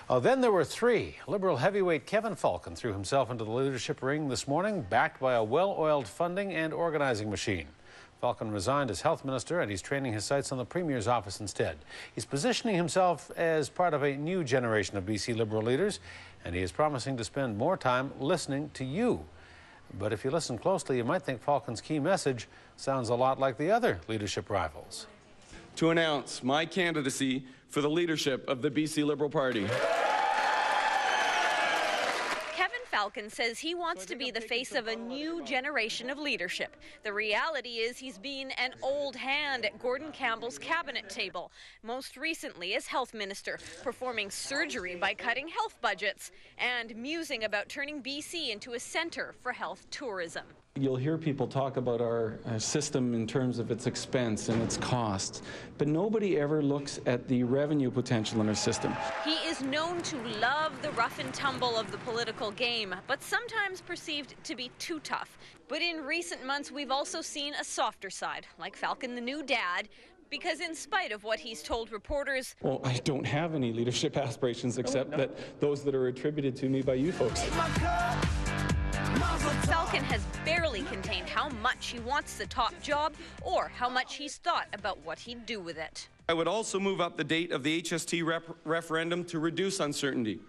Oh, then there were three. Liberal heavyweight Kevin Falcon threw himself into the leadership ring this morning, backed by a well-oiled funding and organizing machine. Falcon resigned as health minister, and he's training his sights on the premier's office instead. He's positioning himself as part of a new generation of BC Liberal leaders, and he is promising to spend more time listening to you. But if you listen closely, you might think Falcon's key message sounds a lot like the other leadership rivals. To announce my candidacy for the leadership of the BC Liberal Party. Kevin Falcon says he wants to be the face of a new generation of leadership. The reality is he's been an old hand at Gordon Campbell's cabinet table, most recently as health minister, performing surgery by cutting health budgets and musing about turning BC into a centre for health tourism. You'll hear people talk about our system in terms of its expense and its costs, but nobody ever looks at the revenue potential in our system. He is known to love the rough and tumble of the political game, but sometimes perceived to be too tough. But in recent months, we've also seen a softer side, like Falcon the new dad, because in spite of what he's told reporters... Well, I don't have any leadership aspirations except that those that are attributed to me by you folks. Falcon has barely contained how much he wants the top job or how much he's thought about what he'd do with it. I would also move up the date of the HST referendum to reduce uncertainty.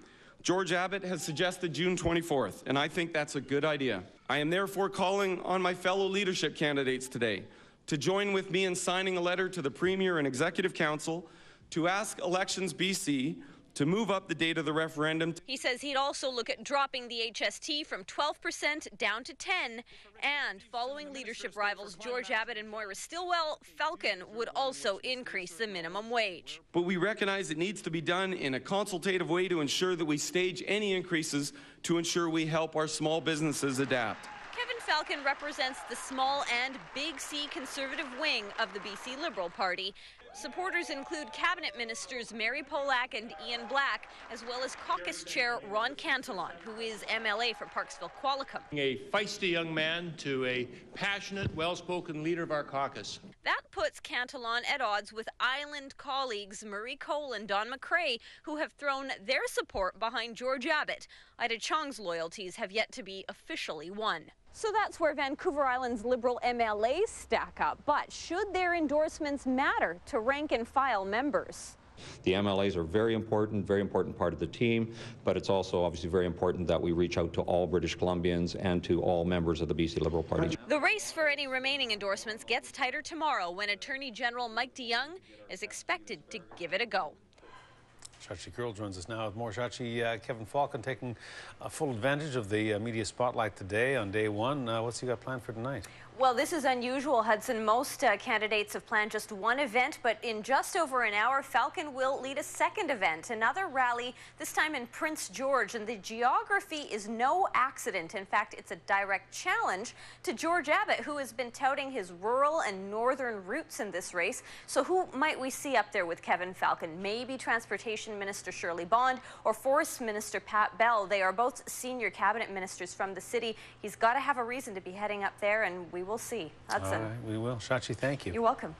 George Abbott has suggested June 24th, and I think that's a good idea. I am therefore calling on my fellow leadership candidates today to join with me in signing a letter to the Premier and Executive Council to ask Elections BC to move up the date of the referendum. He says he'd also look at dropping the HST from 12% down to 10%, and following leadership rivals George Abbott and Moira Stillwell, Falcon would also increase the minimum wage. But we recognize it needs to be done in a consultative way to ensure that we stage any increases to ensure we help our small businesses adapt. Kevin Falcon represents the small and big C Conservative wing of the BC Liberal Party. Supporters include cabinet ministers Mary Polak and Ian Black, as well as caucus chair Ron Cantillon, who is MLA for Parksville-Qualicum. A feisty young man to a passionate, well-spoken leader of our caucus. That puts Cantillon at odds with Island colleagues Murray Cole and Don McRae, who have thrown their support behind George Abbott. Ida Chong's loyalties have yet to be officially won. So that's where Vancouver Island's Liberal MLAs stack up. But should their endorsements matter to rank-and-file members? The MLAs are very important part of the team, but it's also obviously very important that we reach out to all British Columbians and to all members of the BC Liberal Party. The race for any remaining endorsements gets tighter tomorrow when Attorney General Mike DeYoung is expected to give it a go. Shachi Kurl joins us now with more. Shachi, Kevin Falcon taking full advantage of the media spotlight today on day one. What's he got planned for tonight? Well, this is unusual, Hudson. Most candidates have planned just one event, but in just over an hour, Falcon will lead a second event, another rally, this time in Prince George. And the geography is no accident. In fact, it's a direct challenge to George Abbott, who has been touting his rural and northern roots in this race. So who might we see up there with Kevin Falcon? Maybe Transportation Minister Shirley Bond or Forest Minister Pat Bell. They are both senior cabinet ministers from the city. He's got to have a reason to be heading up there, and we will see. Hudson. All right, we will. Shachi, thank you. You're welcome.